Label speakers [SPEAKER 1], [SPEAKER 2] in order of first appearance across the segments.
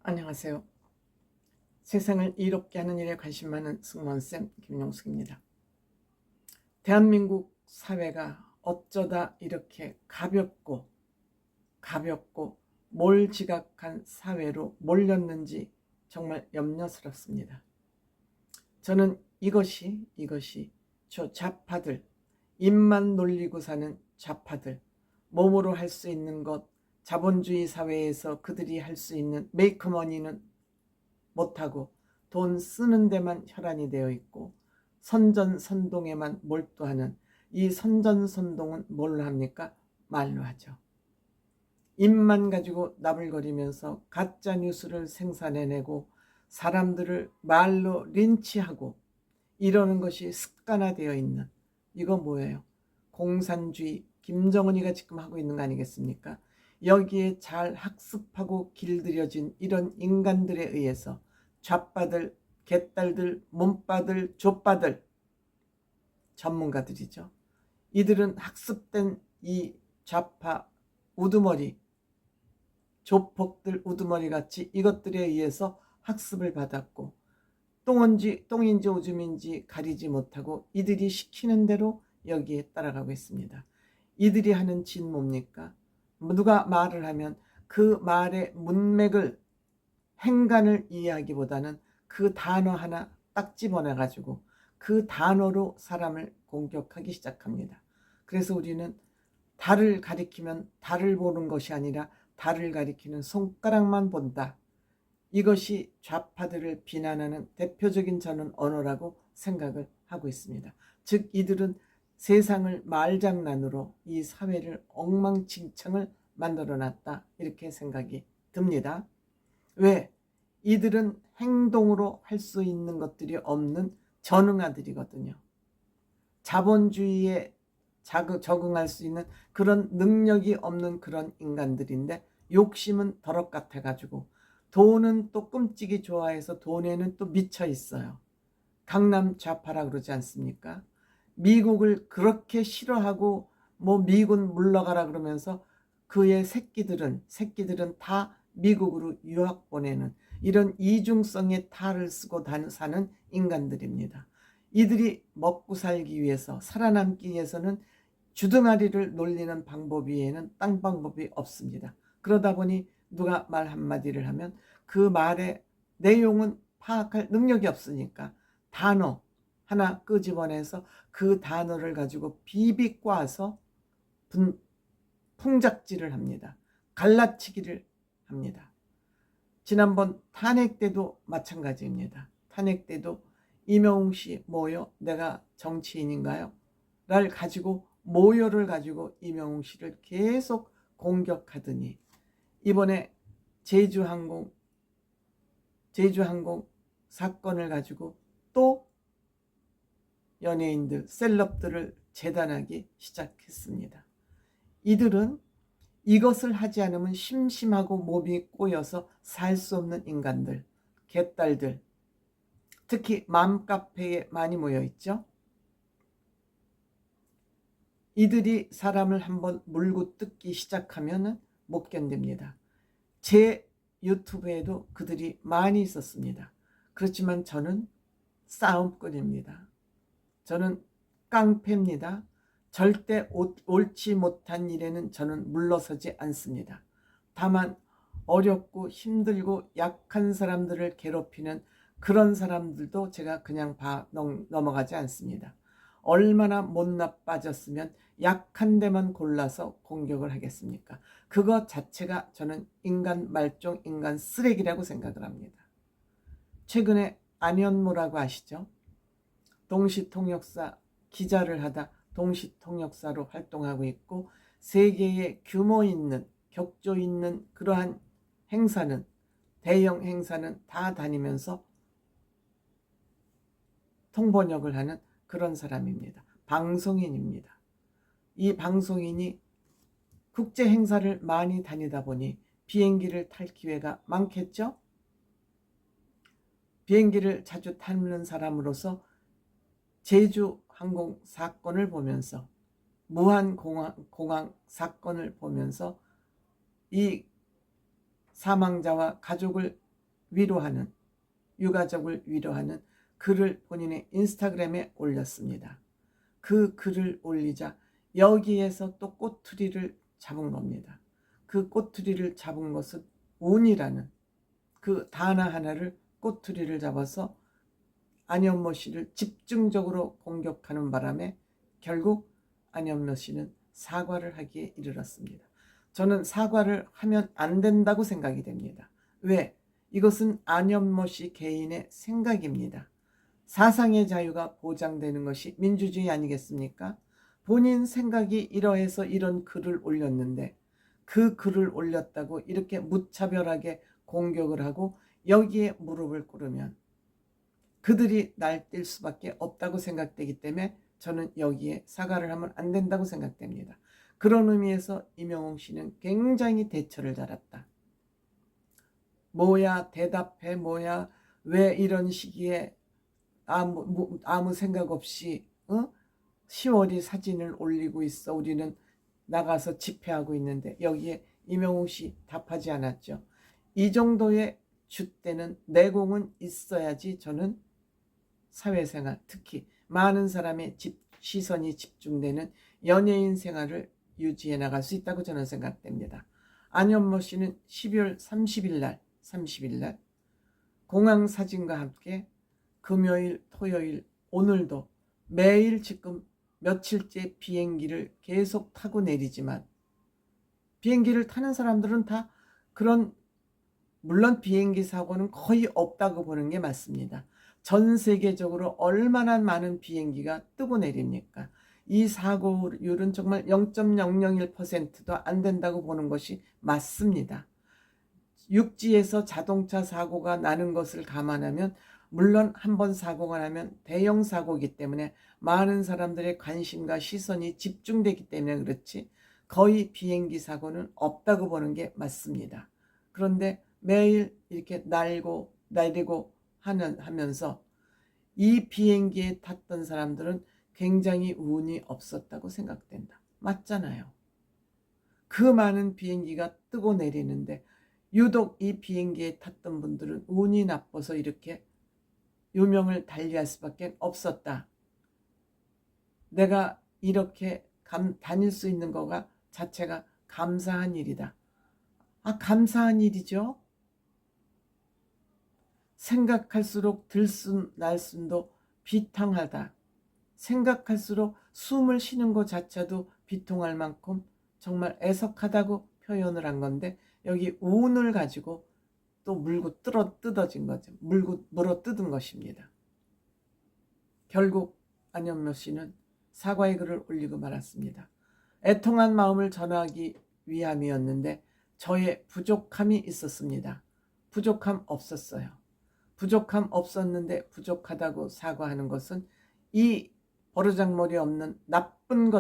[SPEAKER 1] 안녕하세요. 세상을 이롭게 하는 일에 관심 많은 승무원쌤 김용숙입니다. 대한민국 사회가 어쩌다 이렇게 가볍고 몰지각한 사회로 몰렸는지 정말 염려스럽습니다. 저는 이것이 저 좌파들, 입만 놀리고 사는 좌파들, 몸으로 할 수 있는 것, 자본주의 사회에서 그들이 할 수 있는 메이크머니는 못하고 돈 쓰는 데만 혈안이 되어 있고 선전선동에만 몰두하는 이 선전선동은 뭘로 합니까? 말로 하죠. 입만 가지고 나불거리면서 가짜 뉴스를 생산해내고 사람들을 말로 린치하고 이러는 것이 습관화되어 있는, 이거 뭐예요? 공산주의, 김정은이가 지금 하고 있는 거 아니겠습니까? 여기에 잘 학습하고 길들여진 이런 인간들에 의해서 좌빠들, 개딸들, 몸빠들, 좆빠들, 전문가들이죠. 이들은 학습된 이 좌파 우두머리, 조폭들 우두머리같이 이것들에 의해서 학습을 받았고 똥인지 오줌인지 가리지 못하고 이들이 시키는 대로 여기에 따라가고 있습니다. 이들이 하는 짓 뭡니까? 누가 말을 하면 그 말의 문맥을, 행간을 이해하기보다는 그 단어 하나 딱 집어내가지고 그 단어로 사람을 공격하기 시작합니다. 그래서 우리는 달을 가리키면 달을 보는 것이 아니라 달을 가리키는 손가락만 본다. 이것이 좌파들을 비난하는 대표적인 저는 언어라고 생각을 하고 있습니다. 즉 이들은 세상을 말장난으로 이 사회를 엉망진창을 만들어놨다, 이렇게 생각이 듭니다. 왜? 이들은 행동으로 할 수 있는 것들이 없는 전응아들이거든요. 자본주의에 적응할 수 있는 그런 능력이 없는 그런 인간들인데 욕심은 더럽 같아가지고 돈은 또 끔찍이 좋아해서 돈에는 또 미쳐 있어요. 강남 좌파라 그러지 않습니까? 미국을 그렇게 싫어하고 미군 물러가라 그러면서 그의 새끼들은 다 미국으로 유학 보내는 이런 이중성의 탈을 쓰고 사는 인간들입니다. 이들이 먹고 살기 위해서, 살아남기 위해서는 주둥아리를 놀리는 방법 외에는 딴 방법이 없습니다. 그러다 보니 누가 말 한마디를 하면 그 말의 내용은 파악할 능력이 없으니까 단어 하나 끄집어내서 그 단어를 가지고 비비 꽈서 풍작질을 합니다. 갈라치기를 합니다. 지난번 탄핵 때도 마찬가지입니다. 탄핵 때도 이명웅 씨 뭐요? 내가 정치인인가요? 를 가지고, 모여를 가지고 이명웅 씨를 계속 공격하더니 이번에 제주항공 사건을 가지고 또 연예인들, 셀럽들을 재단하기 시작했습니다. 이들은 이것을 하지 않으면 심심하고 몸이 꼬여서 살 수 없는 인간들, 개딸들, 특히 맘카페에 많이 모여있죠. 이들이 사람을 한번 물고 뜯기 시작하면 못 견딥니다. 제 유튜브에도 그들이 많이 있었습니다. 그렇지만 저는 싸움꾼입니다. 저는 깡패입니다. 절대 옳지 못한 일에는 저는 물러서지 않습니다. 다만 어렵고 힘들고 약한 사람들을 괴롭히는 그런 사람들도 제가 그냥 넘어가지 않습니다. 얼마나 못 나빠졌으면 약한 데만 골라서 공격을 하겠습니까? 그것 자체가 저는 인간 말종, 인간 쓰레기라고 생각을 합니다. 최근에 안현모라고 아시죠? 동시통역사 기자를 하다 동시통역사로 활동하고 있고, 세계의 규모 있는, 격조 있는 그러한 행사는, 대형 행사는 다 다니면서 통번역을 하는 그런 사람입니다. 방송인입니다. 이 방송인이 국제 행사를 많이 다니다 보니 비행기를 탈 기회가 많겠죠? 비행기를 자주 타는 사람으로서 제주항공 사건을 보면서, 무한공항 사건을 보면서 이 사망자와 가족을 위로하는, 유가족을 위로하는 글을 본인의 인스타그램에 올렸습니다. 그 글을 올리자 여기에서 또 꼬투리를 잡은 겁니다. 그 꼬투리를 잡은 것은 운이라는 그 단어 하나를 꼬투리를 잡아서 안현모 씨를 집중적으로 공격하는 바람에 결국 안현모 씨는 사과를 하기에 이르렀습니다. 저는 사과를 하면 안 된다고 생각이 됩니다. 왜? 이것은 안현모 씨 개인의 생각입니다. 사상의 자유가 보장되는 것이 민주주의 아니겠습니까? 본인 생각이 이러해서 이런 글을 올렸는데 그 글을 올렸다고 이렇게 무차별하게 공격을 하고 여기에 무릎을 꿇으면 그들이 날뛸 수밖에 없다고 생각되기 때문에 저는 여기에 사과를 하면 안 된다고 생각됩니다. 그런 의미에서 임영웅 씨는 굉장히 대처를 잘했다. 뭐야, 대답해, 뭐야, 왜 이런 시기에 아무 생각 없이 10월이 사진을 올리고 있어. 우리는 나가서 집회하고 있는데 여기에 임영웅 씨 답하지 않았죠. 이 정도의 줏대는 내공은 있어야지 저는 사회생활, 특히 많은 사람의 시선이 집중되는 연예인 생활을 유지해 나갈 수 있다고 저는 생각됩니다. 안현모 씨는 12월 30일 날 공항 사진과 함께 금요일, 토요일, 오늘도 매일 지금 며칠째 비행기를 계속 타고 내리지만 비행기를 타는 사람들은 다 그런, 물론 비행기 사고는 거의 없다고 보는 게 맞습니다. 전 세계적으로 얼마나 많은 비행기가 뜨고 내립니까? 이 사고율은 정말 0.001%도 안 된다고 보는 것이 맞습니다. 육지에서 자동차 사고가 나는 것을 감안하면 물론 한 번 사고가 나면 대형 사고이기 때문에 많은 사람들의 관심과 시선이 집중되기 때문에 그렇지 거의 비행기 사고는 없다고 보는 게 맞습니다. 그런데 매일 이렇게 날고 내리고 하면서 이 비행기에 탔던 사람들은 굉장히 운이 없었다고 생각된다. 맞잖아요. 그 많은 비행기가 뜨고 내리는데 유독 이 비행기에 탔던 분들은 운이 나빠서 이렇게 유명을 달리할 수밖에 없었다. 내가 이렇게 다닐 수 있는 거가 자체가 감사한 일이다. 감사한 일이죠. 생각할수록 들숨 날숨도 비통하다. 생각할수록 숨을 쉬는 것 자체도 비통할 만큼 정말 애석하다고 표현을 한 건데 여기 운을 가지고 또 물고 뜯어진 거죠. 물어 뜯은 것입니다. 결국 안현모 씨는 사과의 글을 올리고 말았습니다. 애통한 마음을 전하기 위함이었는데 저의 부족함이 있었습니다. 부족함 없었어요. 부족함 없었는데 부족하다고 사과하는 것은 이 버르장머리 없는 나쁜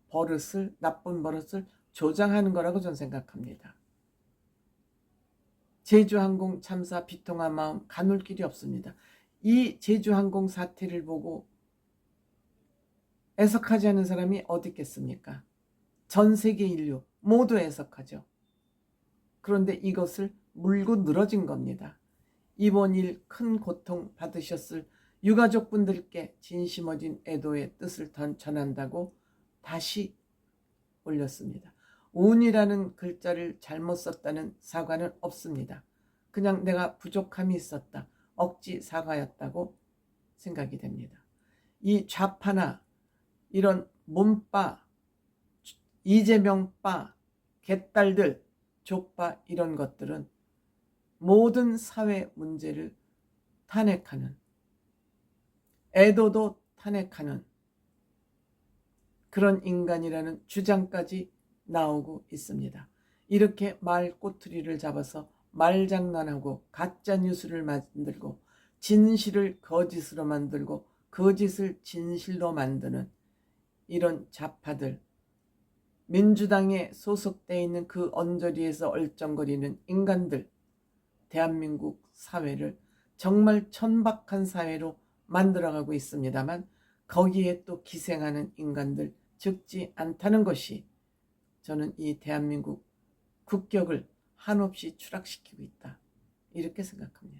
[SPEAKER 1] 버릇을 조장하는 거라고 저는 생각합니다. 제주항공 참사 비통한 마음 가눌 길이 없습니다. 이 제주항공 사태를 보고 애석하지 않은 사람이 어디 있겠습니까? 전 세계 인류 모두 애석하죠. 그런데 이것을 물고 늘어진 겁니다. 이번 일 큰 고통 받으셨을 유가족분들께 진심 어린 애도의 뜻을 전한다고 다시 올렸습니다. 운이라는 글자를 잘못 썼다는 사과는 없습니다. 그냥 내가 부족함이 있었다. 억지 사과였다고 생각이 됩니다. 이 좌파나 이런 몸빠, 이재명빠, 개딸들, 족빠 이런 것들은 모든 사회 문제를 탄핵하는, 애도도 탄핵하는 그런 인간이라는 주장까지 나오고 있습니다. 이렇게 말 꼬투리를 잡아서 말장난하고 가짜 뉴스를 만들고 진실을 거짓으로 만들고 거짓을 진실로 만드는 이런 좌파들, 민주당에 소속되어 있는 그 언저리에서 얼쩡거리는 인간들, 대한민국 사회를 정말 천박한 사회로 만들어가고 있습니다만 거기에 또 기생하는 인간들 적지 않다는 것이 저는 이 대한민국 국격을 한없이 추락시키고 있다. 이렇게 생각합니다.